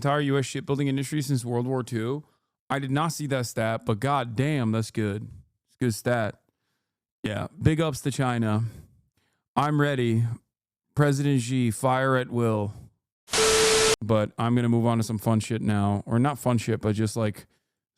entire U.S. shipbuilding industry since World War II. I did not see that stat, but god damn, that's good. It's a good stat. Yeah, big ups to China. I'm ready. President Xi, fire at will. But I'm going to move on to some fun shit now. Or not fun shit, but just like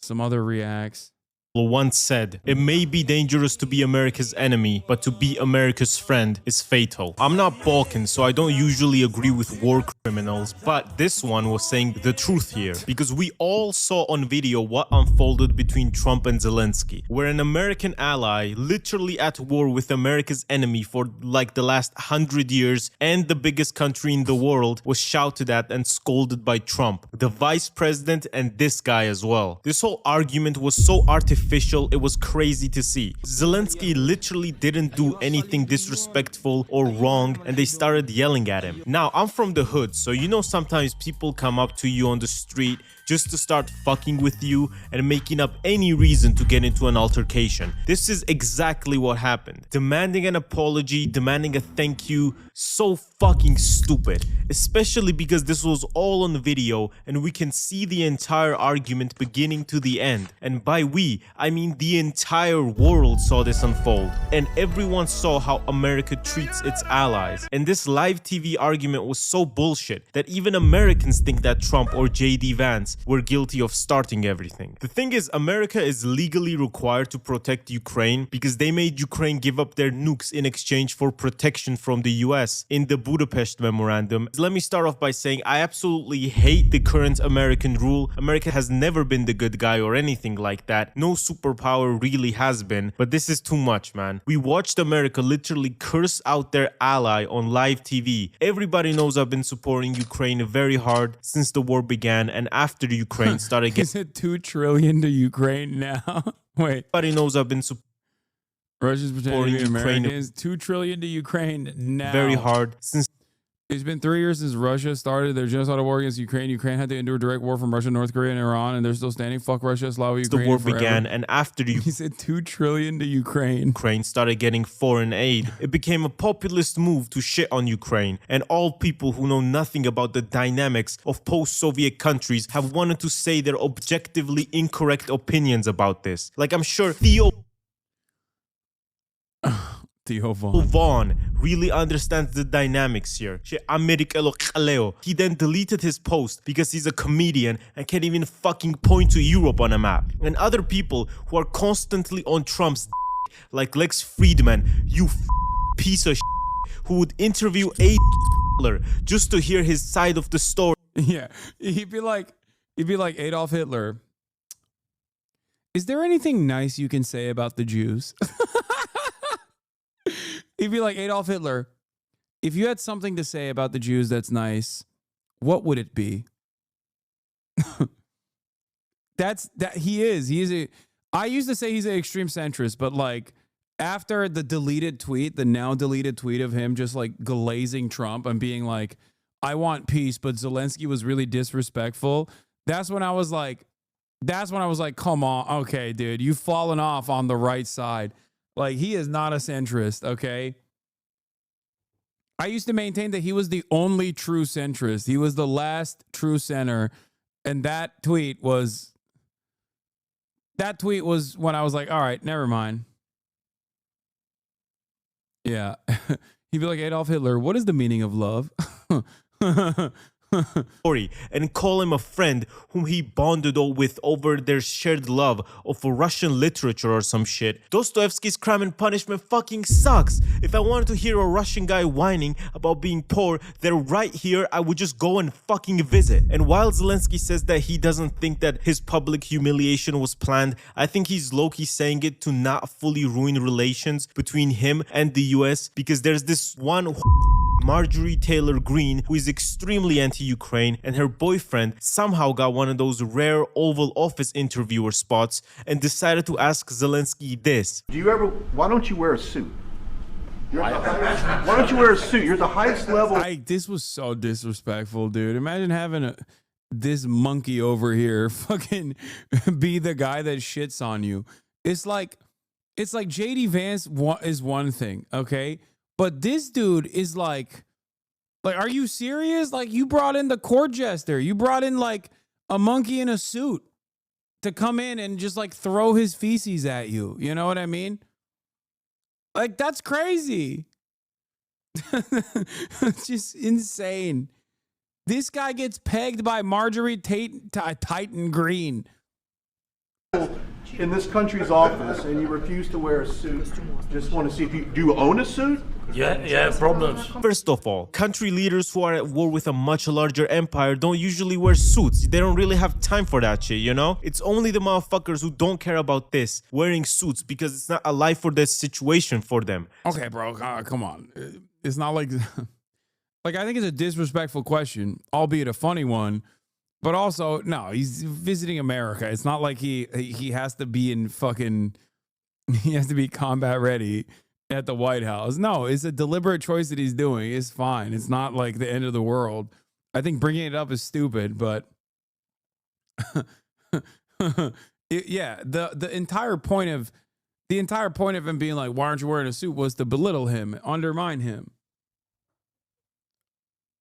some other reacts. Once said, it may be dangerous to be America's enemy, but to be America's friend is fatal. I'm not Balkan, so I don't usually agree with war criminals, but this one was saying the truth here, because we all saw on video what unfolded between Trump and Zelensky, where an American ally, literally at war with America's enemy for like the last 100 years, and the biggest country in the world, was shouted at and scolded by Trump, the vice president, and this guy as well. This whole argument was so artificial, it was crazy to see. Zelensky literally didn't do anything disrespectful or wrong, and they started yelling at him. Now, I'm from the hood, so you know sometimes people come up to you on the street just to start fucking with you and making up any reason to get into an altercation. This is exactly what happened. Demanding an apology, demanding a thank you, so fucking stupid. Especially because this was all on video and we can see the entire argument beginning to the end. And by we, I mean the entire world saw this unfold. And everyone saw how America treats its allies. And this live TV argument was so bullshit that even Americans think that Trump or JD Vance were guilty of starting everything. The thing is, America is legally required to protect Ukraine because they made Ukraine give up their nukes in exchange for protection from the US in the Budapest Memorandum. Let me start off by saying I absolutely hate the current American rule. America has never been the good guy or anything like that. No superpower really has been, but this is too much, man. We watched America literally curse out their ally on live TV. Everybody knows I've been supporting Ukraine very hard since the war began and after the Ukraine started getting... Is it $2 trillion to Ukraine now? Wait. Everybody knows I've been supporting Russia's pretending to be Ukraine Americans. $2 trillion to Ukraine now. very hard since... It's been 3 years since Russia started their genocidal war against Ukraine. Ukraine had to endure direct war from Russia, North Korea, and Iran, and they're still standing. Fuck Russia, Slava, Ukraine. The war forever. began, and after the He said $2 trillion to Ukraine. Ukraine started getting foreign aid, it became a populist move to shit on Ukraine. And all people who know nothing about the dynamics of post-Soviet countries have wanted to say their objectively incorrect opinions about this. Like I'm sure Theo Vaughn really understands the dynamics here. He then deleted his post because he's a comedian and can't even fucking point to Europe on a map. And other people who are constantly on Trump's like Lex Friedman, you piece of who would interview Hitler just to hear his side of the story. Yeah, he'd be like Adolf Hitler. Is there anything nice you can say about the Jews? He'd be like, Adolf Hitler, if you had something to say about the Jews that's nice, what would it be? He is. I used to say he's an extreme centrist, but like after the now deleted tweet of him just like glazing Trump and being like, I want peace, but Zelensky was really disrespectful. That's when I was like, come on. Okay, dude, you've fallen off on the right side. Like, he is not a centrist, okay? I used to maintain that he was the only true centrist. He was the last true center. And that tweet was when I was like, all right, never mind. Yeah. He'd be like, Adolf Hitler, what is the meaning of love? And call him a friend whom he bonded with over their shared love of Russian literature or some shit. Dostoevsky's Crime and Punishment fucking sucks. If I wanted to hear a Russian guy whining about being poor, they're right here, I would just go and fucking visit. And while Zelensky says that he doesn't think that his public humiliation was planned, I think he's low-key saying it to not fully ruin relations between him and the US, because there's this one Marjorie Taylor Greene, who is extremely anti-Ukraine, and her boyfriend somehow got one of those rare Oval Office interviewer spots and decided to ask Zelensky this. Why don't you wear a suit? Why don't you wear a suit? You're the highest level. This was so disrespectful, dude. Imagine having this monkey over here fucking be the guy that shits on you. It's like JD Vance is one thing, okay? But this dude is like Like, are you serious? Like, you brought in the court jester. You brought in like a monkey in a suit to come in and just like throw his feces at you. You know what I mean? Like, that's crazy. It's just insane. This guy gets pegged by Marjorie Titan Green. In this country's office, and you refuse to wear a suit. Just want to see if do you own a suit? Yeah, problems. First of all, country leaders who are at war with a much larger empire don't usually wear suits. They don't really have time for that shit, you know? It's only the motherfuckers who don't care about this wearing suits because it's not a life or death situation for them. Okay, bro, come on. It's not like like I think it's a disrespectful question, albeit a funny one. But also, no, he's visiting America. It's not like he has to be in fucking, he has to be combat ready at the White House. No, it's a deliberate choice that he's doing. It's fine. It's not like the end of the world. I think bringing it up is stupid, but yeah, the entire point of him being like, why aren't you wearing a suit, was to belittle him, undermine him.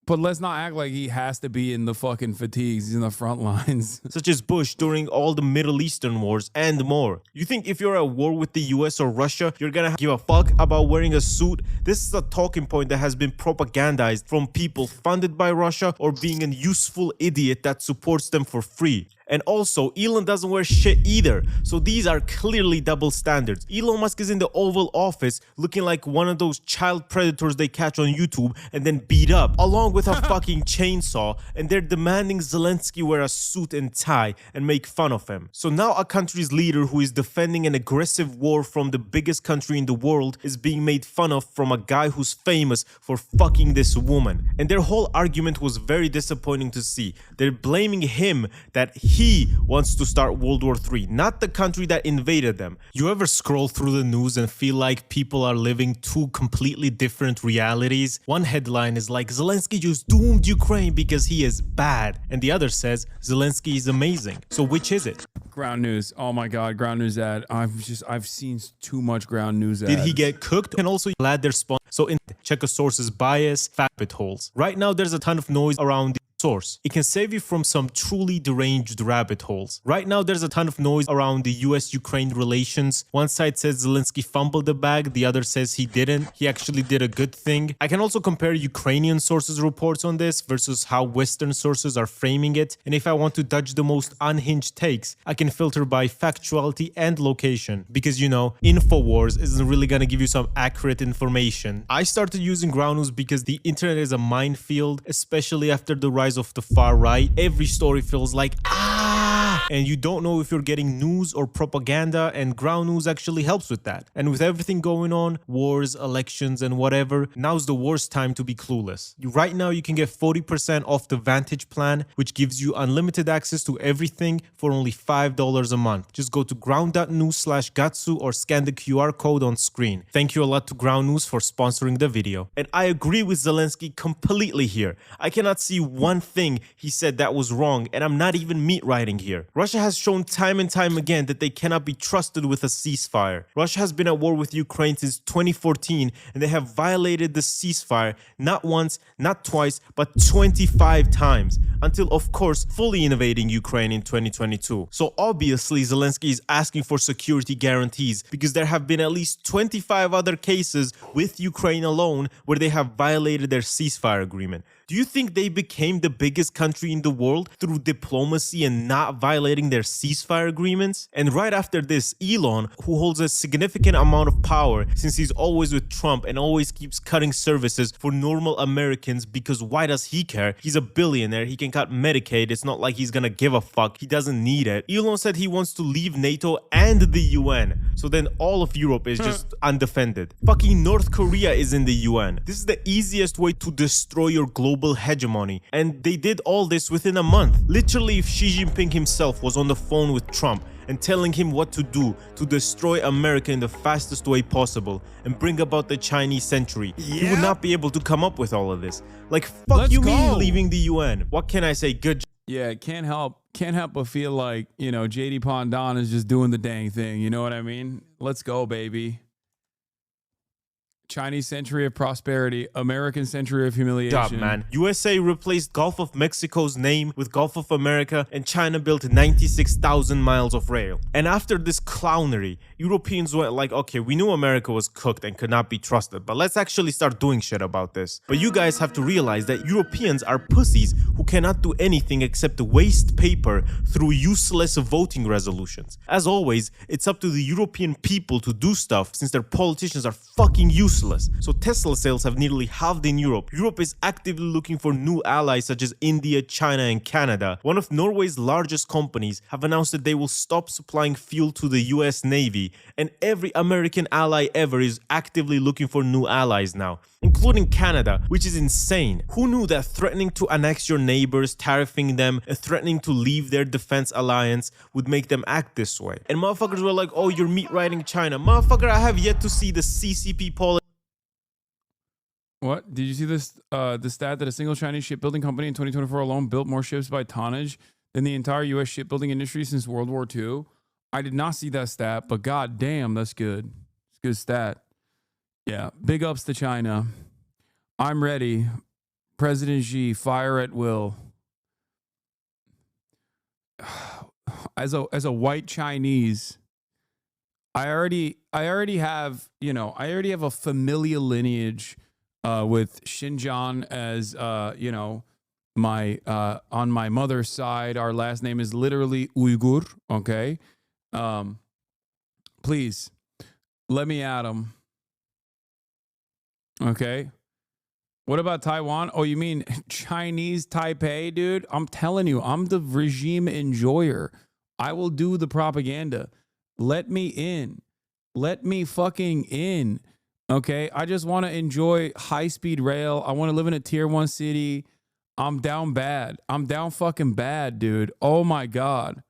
But let's not act like he has to be in the fucking fatigues. He's in the front lines. Such as Bush during all the Middle Eastern wars and more. You think if you're at war with the US or Russia, you're gonna give a fuck about wearing a suit? This is a talking point that has been propagandized from people funded by Russia or being a useful idiot that supports them for free. And also, Elon doesn't wear shit either. So these are clearly double standards. Elon Musk is in the Oval Office looking like one of those child predators they catch on YouTube and then beat up, along with a fucking chainsaw, and they're demanding Zelensky wear a suit and tie and make fun of him. So now a country's leader who is defending an aggressive war from the biggest country in the world is being made fun of from a guy who's famous for fucking this woman. And their whole argument was very disappointing to see. They're blaming him that he wants to start World War III, not the country that invaded them. You ever scroll through the news and feel like people are living two completely different realities? One headline is like, Zelensky just doomed Ukraine because he is bad, and the other says Zelensky is amazing. So which is it? Ground news. Oh my God, ground news ad. I've seen too much ground news ads. Did he get cooked? And also glad they're spawned. So check a source's bias, rabbit holes. Right now there's a ton of noise around the source. It can save you from some truly deranged rabbit holes. Right now there's a ton of noise around the US-Ukraine relations. One side says Zelensky fumbled the bag, the other says he didn't. He actually did a good thing. I can also compare Ukrainian sources' reports on this versus how Western sources are framing it. And if I want to dodge the most unhinged takes, I can filter by factuality and location. Because, you know, InfoWars isn't really gonna give you some accurate information. I started using ground news because the internet is a minefield, especially after the rise of the far right. Every story feels like and you don't know if you're getting news or propaganda, and ground news actually helps with that. And with everything going on, wars, elections, and whatever, now's the worst time to be clueless. Right now you can get 40% off the Vantage plan, which gives you unlimited access to everything for only $5 a month. Just go to ground.news/Gattsu or scan the QR code on screen. Thank you a lot to Ground News for sponsoring the video. And I agree with Zelensky completely here. I cannot see one thing he said that was wrong, and I'm not even meat writing here. Russia has shown time and time again that they cannot be trusted with a ceasefire. Russia has been at war with Ukraine since 2014, and they have violated the ceasefire not once, not twice, but 25 times, until of course fully invading Ukraine in 2022. So obviously Zelensky is asking for security guarantees because there have been at least 25 other cases with Ukraine alone where they have violated their ceasefire agreement. Do you think they became the biggest country in the world through diplomacy and not violating their ceasefire agreements? And right after this, Elon, who holds a significant amount of power since he's always with Trump and always keeps cutting services for normal Americans, because why does he care? He's a billionaire, he can cut Medicaid, it's not like he's gonna give a fuck, he doesn't need it. Elon said he wants to leave NATO and the UN, so then all of Europe is just undefended. Fucking North Korea is in the UN. This is the easiest way to destroy your global hegemony, and they did all this within a month. Literally, if Xi Jinping himself was on the phone with Trump and telling him what to do to destroy America in the fastest way possible and bring about the Chinese century, he would not be able to come up with all of this. Like, fuck, Let's you go. mean leaving the UN? What can I say? Good. Yeah, can't help but feel like, you know, JD Pondon is just doing the dang thing. You know what I mean? Let's go, baby. Chinese century of prosperity, American century of humiliation. Job, man. USA replaced Gulf of Mexico's name with Gulf of America, and China built 96,000 miles of rail. And after this clownery, Europeans went like, okay, we knew America was cooked and could not be trusted, but let's actually start doing shit about this. But you guys have to realize that Europeans are pussies who cannot do anything except waste paper through useless voting resolutions. As always, it's up to the European people to do stuff since their politicians are fucking useless. So Tesla sales have nearly halved in Europe. Europe is actively looking for new allies such as India, China, and Canada. One of Norway's largest companies have announced that they will stop supplying fuel to the US Navy, and every American ally ever is actively looking for new allies now, including Canada, which is insane. Who knew that threatening to annex your neighbors, tariffing them, and threatening to leave their defense alliance would make them act this way? And motherfuckers were like, oh, you're meat riding China. Motherfucker, I have yet to see the CCP policy. What? Did you see this? The stat that a single Chinese shipbuilding company in 2024 alone built more ships by tonnage than the entire U.S. shipbuilding industry since World War II? I did not see that stat, but god damn, that's good. It's a good stat. Yeah, big ups to China. I'm ready. President Xi, fire at will. As a white Chinese, I already have, I already have a familial lineage with Xinjiang as, my on my mother's side. Our last name is literally Uyghur. Okay, please let me at him. Okay. What about Taiwan? Oh, you mean Chinese Taipei, dude? I'm telling you, I'm the regime enjoyer. I will do the propaganda. Let me in. Let me fucking in. Okay. I just want to enjoy high-speed rail. I want to live in a tier 1 city. I'm down bad. I'm down fucking bad, dude. Oh my God.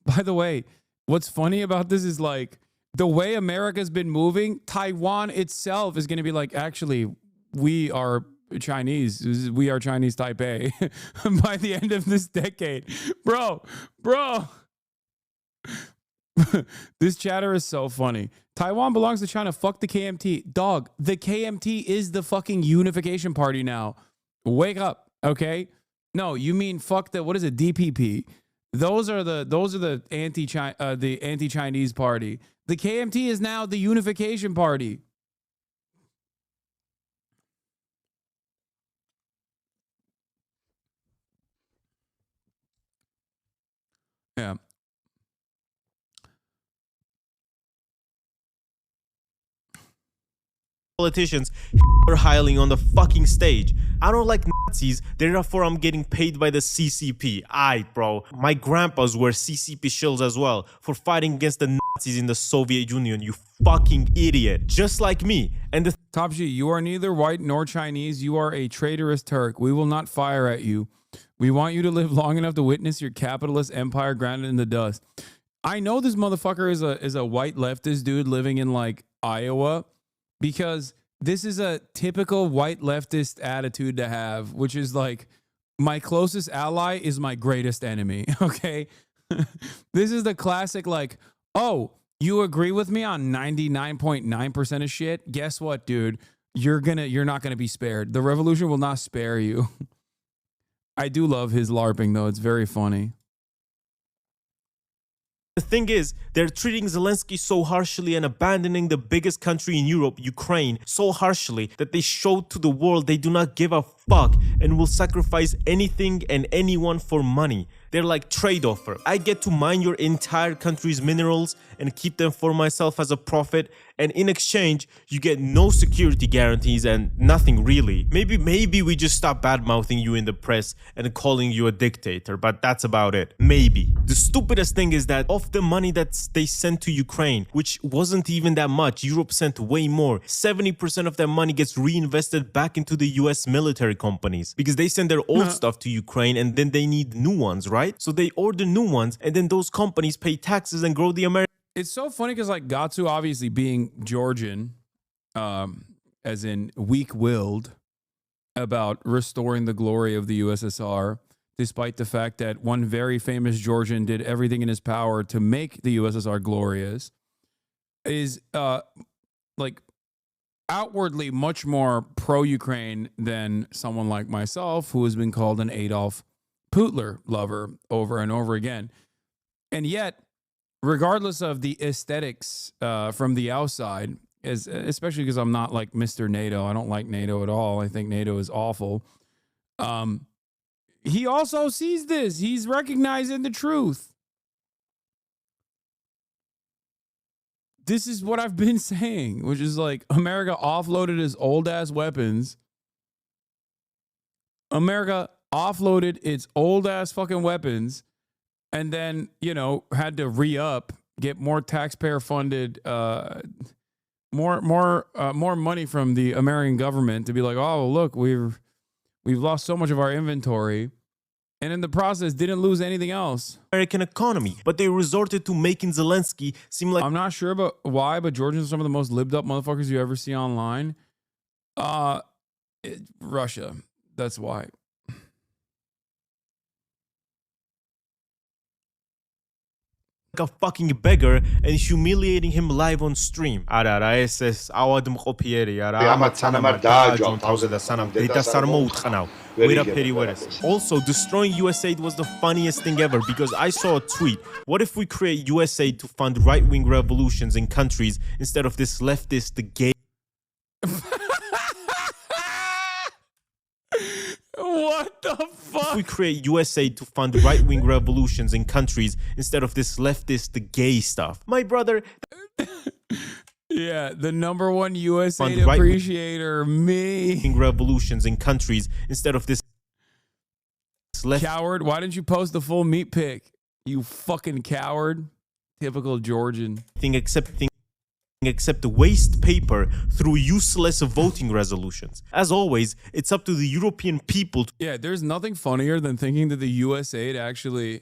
By the way, what's funny about this is like the way America's been moving, Taiwan itself is going to be like, actually, we are Chinese. We are Chinese Taipei by the end of this decade. Bro. This chatter is so funny. Taiwan belongs to China. Fuck the KMT. Dog, the KMT is the fucking unification party now. Wake up, okay? No, you mean fuck the, what is it, DPP? Those are the anti-Chinese party. The KMT is now the unification party. Yeah. Politicians are hiling on the fucking stage. I don't like Nazis, therefore I'm getting paid by the CCP. Aight, bro. My grandpas were CCP shills as well for fighting against the Nazis in the Soviet Union, you fucking idiot. Just like me. And the Top G, you are neither white nor Chinese. You are a traitorous Turk. We will not fire at you. We want you to live long enough to witness your capitalist empire grounded in the dust. I know this motherfucker is a white leftist dude living in like Iowa, because this is a typical white leftist attitude to have, which is like, my closest ally is my greatest enemy. Okay. This is the classic, like, oh, you agree with me on 99.9% of shit? Guess what, dude? You're not gonna be spared. The revolution will not spare you. I do love his LARPing though. It's very funny. The thing is, they're treating Zelensky so harshly and abandoning the biggest country in Europe, Ukraine, so harshly that they showed to the world they do not give a fuck and will sacrifice anything and anyone for money. They're like trade offer. I get to mine your entire country's minerals and keep them for myself as a profit, and in exchange, you get no security guarantees and nothing really. Maybe we just stop bad-mouthing you in the press and calling you a dictator, but that's about it. Maybe. The stupidest thing is that of the money that they sent to Ukraine, which wasn't even that much, Europe sent way more. 70% of that money gets reinvested back into the US military companies because they send their old stuff to Ukraine and then they need new ones, right? So they order new ones and then those companies pay taxes and grow the American. It's so funny because like Gattsu, obviously being Georgian, as in weak-willed about restoring the glory of the USSR, despite the fact that one very famous Georgian did everything in his power to make the USSR glorious. is like outwardly much more pro-Ukraine than someone like myself, who has been called an Adolf Putler lover over and over again. And yet, regardless of the aesthetics from the outside, especially because I'm not like Mr. NATO, I don't like NATO at all. I think NATO is awful. He also sees this. He's recognizing the truth. This is what I've been saying, which is like America offloaded his old ass weapons. America offloaded its old ass fucking weapons and then, you know, had to re-up, get more taxpayer funded, more money from the American government to be like, oh, look, we've lost so much of our inventory. And in the process, didn't lose anything else. American economy, but they resorted to making Zelensky seem like... I'm not sure about why, but Georgians are some of the most lived up motherfuckers you ever see online. Russia. That's why. a fucking beggar and humiliating him live on stream. არა რა ეს ავადმყოფიერი არა ამათ სანამ არ დააჯავ თავზე და სანამ დედას არ მოუტყნავ ვერაფერი ვერ ეს. Also destroying USAID was the funniest thing ever because I saw a tweet. What if we create USAID to fund right-wing revolutions in countries instead of this leftist gay What the fuck? If we create USAID to fund right-wing revolutions in countries instead of this leftist, gay stuff. My brother... Yeah, the number one USAID appreciator, me. Revolutions in countries instead of this... Coward, why didn't you post the full meat pic? You fucking coward. Typical Georgian. Except waste paper through useless voting resolutions. As always, it's up to the European people to... Yeah, there's nothing funnier than thinking that the USAID actually...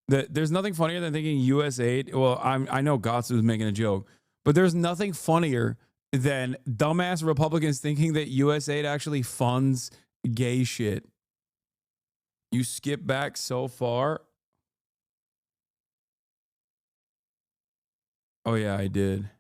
there's nothing funnier than thinking USAID... Well, I know Gattsu was making a joke, but there's nothing funnier than dumbass Republicans thinking that USAID actually funds gay shit. You skip back so far... Oh, yeah, I did.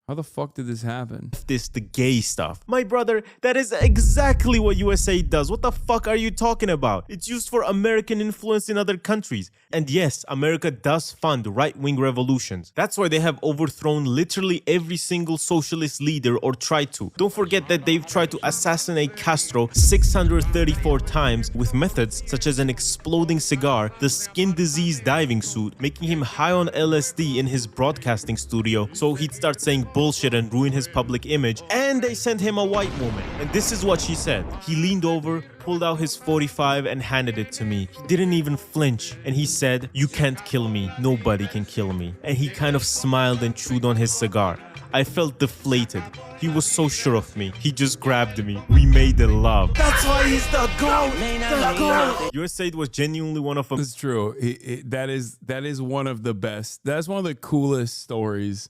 How the fuck did this happen? The gay stuff. My brother, that is exactly what USAID does. What the fuck are you talking about? It's used for American influence in other countries. And yes, America does fund right-wing revolutions. That's why they have overthrown literally every single socialist leader or tried to. Don't forget that they've tried to assassinate Castro 634 times with methods such as an exploding cigar, the skin disease diving suit, making him high on LSD in his broadcasting studio so he'd start saying bullshit and ruin his public image, and they sent him a white woman. And this is what she said. He leaned over, pulled out his 45 and handed it to me. He didn't even flinch, and he said, "You can't kill me, nobody can kill me." And he kind of smiled and chewed on his cigar. I felt deflated. He was so sure of me. He just grabbed me. We made the love. That's why he's the GOAT! The GOAT! USAID was genuinely one of them. It's true. That is one of the best. That's one of the coolest stories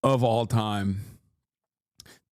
of all time.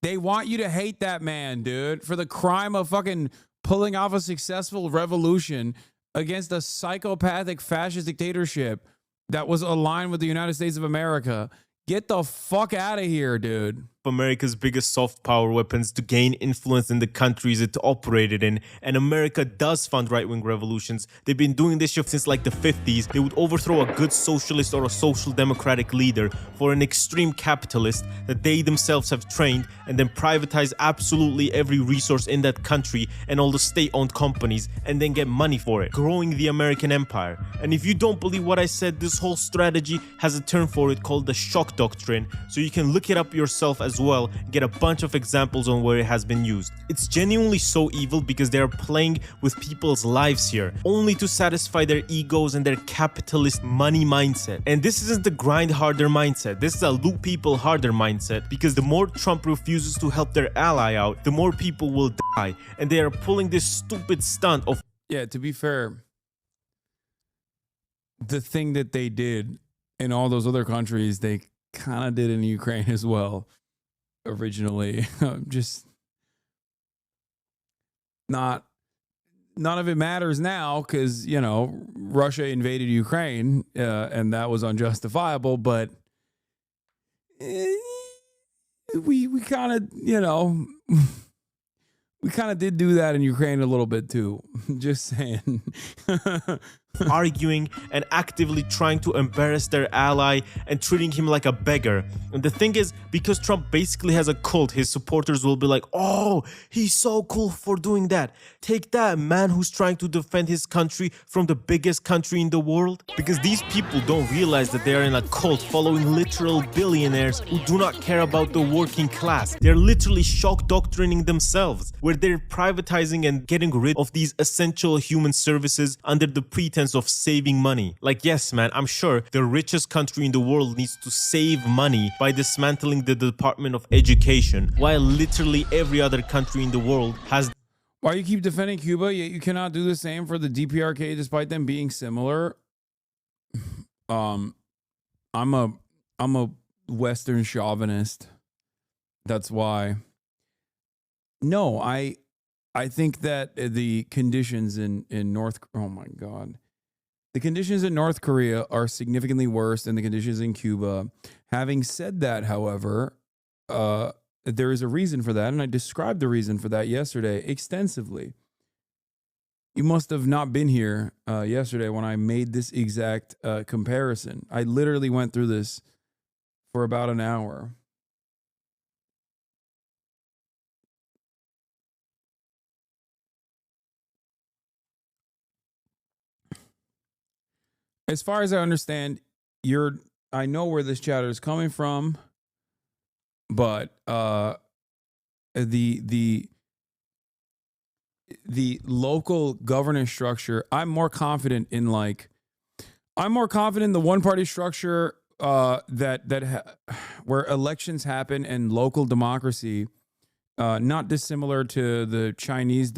They want you to hate that man, dude, for the crime of fucking pulling off a successful revolution against a psychopathic fascist dictatorship that was aligned with the United States of America. Get the fuck out of here, dude. America's biggest soft power weapons to gain influence in the countries it operated in, and America does fund right-wing revolutions. They've been doing this shit since like the 50s. They would overthrow a good socialist or a social democratic leader for an extreme capitalist that they themselves have trained, and then privatize absolutely every resource in that country and all the state-owned companies, and then get money for it, growing the American empire. And if you don't believe what I said, this whole strategy has a term for it called the shock doctrine, so you can look it up yourself as well, get a bunch of examples on where it has been used. It's genuinely so evil because they are playing with people's lives here, only to satisfy their egos and their capitalist money mindset. And this isn't the grind harder mindset, this is a loot people harder mindset, because the more Trump refuses to help their ally out, the more people will die, and they are pulling this stupid stunt of... Yeah, to be fair, the thing that they did in all those other countries, they kind of did in Ukraine as well. Originally, just not none of it matters now because, you know, Russia invaded Ukraine and that was unjustifiable. But we kind of, you know, we kind of did do that in Ukraine a little bit too. Just saying. arguing and actively trying to embarrass their ally and treating him like a beggar. And the thing is, because Trump basically has a cult, his supporters will be like, oh, he's so cool for doing that. Take that, man who's trying to defend his country from the biggest country in the world. Because these people don't realize that they are in a cult following literal billionaires who do not care about the working class. They're literally shock doctrining themselves, where they're privatizing and getting rid of these essential human services under the pretense of saving money. Like, yes, man, I'm sure the richest country in the world needs to save money by dismantling the Department of Education, while literally every other country in the world has. Why you keep defending Cuba, yet you cannot do the same for the DPRK despite them being similar? I'm a Western chauvinist. That's why. No, I think that the conditions in North, oh my God. The conditions in North Korea are significantly worse than the conditions in Cuba. Having said that, however, there is a reason for that, and I described the reason for that yesterday extensively. You must have not been here yesterday when I made this exact comparison. I literally went through this for about an hour. As far as I understand, I know where this chatter is coming from, but the local governance structure, I'm more confident in the one-party structure where elections happen and local democracy, not dissimilar to the Chinese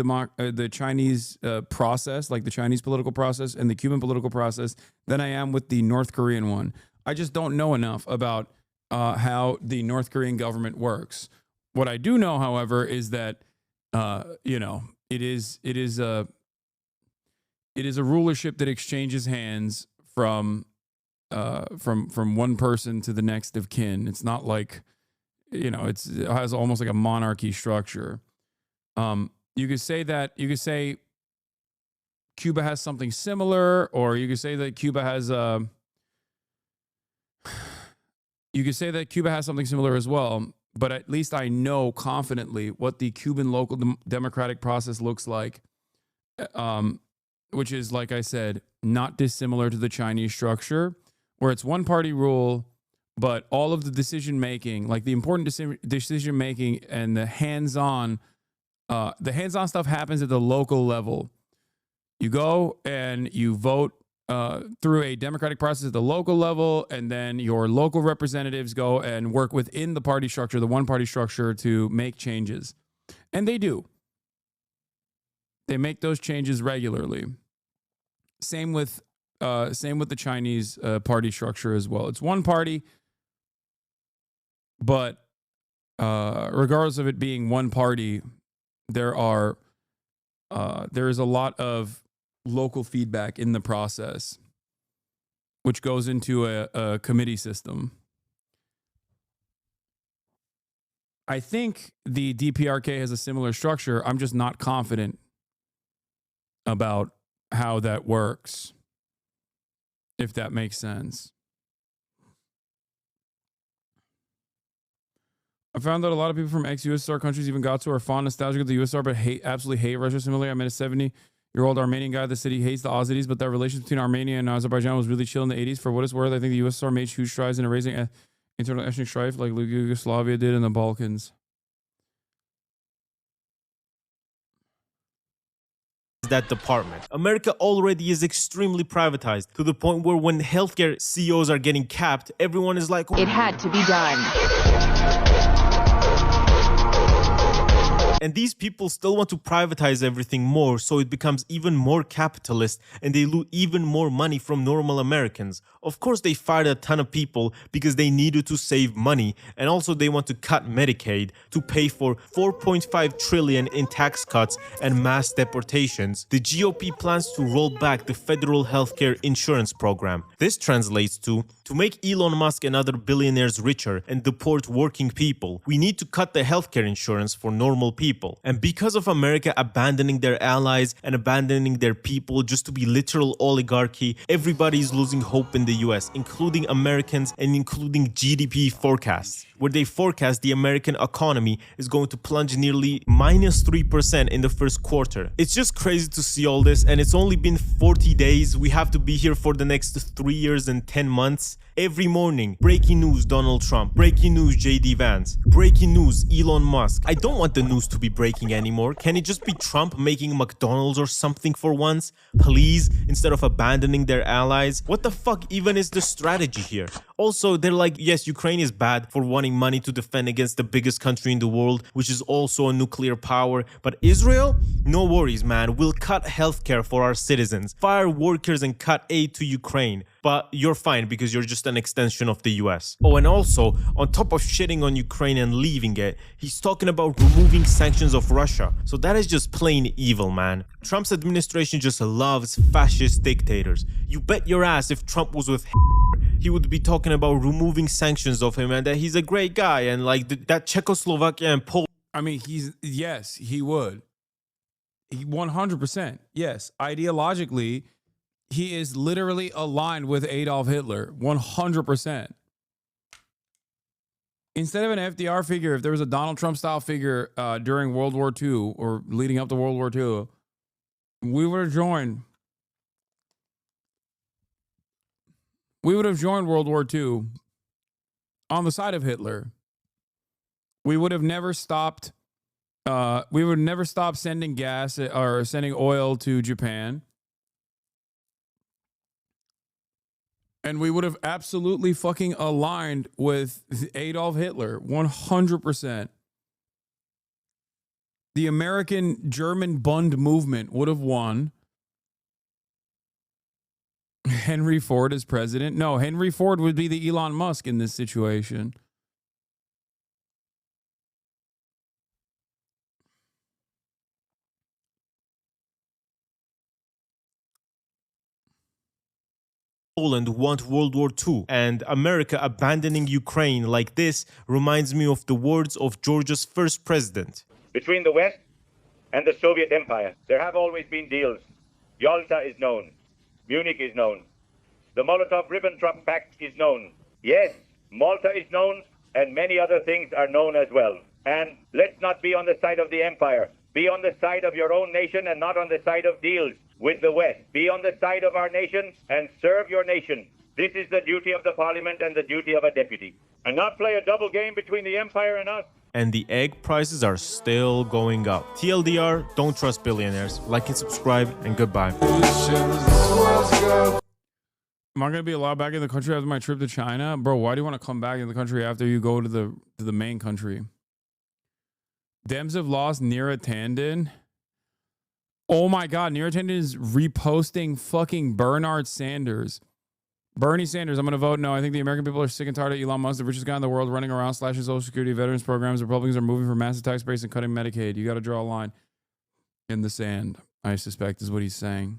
process, like the Chinese political process and the Cuban political process, than I am with the North Korean one. I just don't know enough about how the North Korean government works. What I do know, however, is that it is a rulership that exchanges hands from one person to the next of kin. It's not like, it has almost like a monarchy structure. You could say Cuba has something similar, or you could say that Cuba has something similar as well. But at least I know confidently what the Cuban local democratic process looks like, which is, like I said, not dissimilar to the Chinese structure, where it's one party rule. But all of the decision making, like the important decision making and the hands-on stuff happens at the local level. You go and you vote through a democratic process at the local level, and then your local representatives go and work within the party structure, the one-party structure, to make changes. And they do. They make those changes regularly. Same with the Chinese party structure as well. It's one party. But regardless of it being one party, there is a lot of local feedback in the process, which goes into a committee system. I think the DPRK has a similar structure. I'm just not confident about how that works, if that makes sense. I found that a lot of people from ex-USSR countries, even Gattsu, are fond nostalgic of the USSR, but absolutely hate Russia. Similarly, I met a 70-year-old Armenian guy. The city hates the Azeris, but that relations between Armenia and Azerbaijan was really chill in the 80s. For what it's worth, I think the USSR made huge strides in erasing internal ethnic strife like Yugoslavia did in the Balkans. That department. America already is extremely privatized, to the point where when healthcare CEOs are getting capped, everyone is like, it had to be done. And these people still want to privatize everything more, so it becomes even more capitalist and they loot even more money from normal Americans. Of course, they fired a ton of people because they needed to save money, and also they want to cut Medicaid to pay for 4.5 trillion in tax cuts and mass deportations. The GOP plans to roll back the federal healthcare insurance program. This translates to make Elon Musk and other billionaires richer and deport working people, we need to cut the healthcare insurance for normal people. And because of America abandoning their allies and abandoning their people just to be literal oligarchy, everybody is losing hope in the US, including Americans and including GDP forecasts, where they forecast the American economy is going to plunge nearly -3% in the first quarter. It's just crazy to see all this, and it's only been 40 days. We have to be here for the next 3 years and 10 months. Every morning, breaking news Donald Trump, breaking news JD Vance, breaking news Elon Musk. I don't want the news to be breaking anymore. Can it just be Trump making McDonald's or something for once? Please, instead of abandoning their allies? What the fuck even is the strategy here? Also, they're like, yes, Ukraine is bad for wanting money to defend against the biggest country in the world, which is also a nuclear power. But Israel? No worries, man. We'll cut healthcare for our citizens, fire workers, and cut aid to Ukraine. But you're fine because you're just an extension of the US. Oh, and also, on top of shitting on Ukraine and leaving it, he's talking about removing sanctions of Russia. So that is just plain evil, man. Trump's administration just loves fascist dictators. You bet your ass if Trump was with he would be talking about removing sanctions of him and that he's a great guy and like that Czechoslovakia and Poland. I mean, yes, he would. 100%. Yes. Ideologically, he is literally aligned with Adolf Hitler. 100%. Instead of an FDR figure, if there was a Donald Trump style figure during World War II or leading up to World War II, we would have joined. We would have joined World War II on the side of Hitler. We would have never stopped. We would never stop sending gas or sending oil to Japan. And we would have absolutely fucking aligned with Adolf Hitler. 100%. The American-German Bund movement would have won. Henry Ford as president? No, Henry Ford would be the Elon Musk in this situation. Poland want World War II, and America abandoning Ukraine like this reminds me of the words of Georgia's first president. Between the West and the Soviet Empire, there have always been deals. Yalta is known. Munich is known. The Molotov-Ribbentrop Pact is known. Yes, Malta is known, and many other things are known as well. And let's not be on the side of the empire. Be on the side of your own nation and not on the side of deals with the West. Be on the side of our nation and serve your nation. This is the duty of the parliament and the duty of a deputy. And not play a double game between the empire and us. And the egg prices are still going up. TLDR, don't trust billionaires. Like and subscribe, and goodbye. Am I going to be allowed back in the country after my trip to China? Bro, why do you want to come back in the country after you go to the main country? Dems have lost Neera Tanden. Oh my God, Neera Tanden is reposting fucking Bernard Sanders. Bernie Sanders, I'm going to vote no. I think the American people are sick and tired of Elon Musk, the richest guy in the world, running around slashing Social Security, veterans programs. Republicans are moving for massive tax breaks and cutting Medicaid. You got to draw a line in the sand, I suspect, is what he's saying.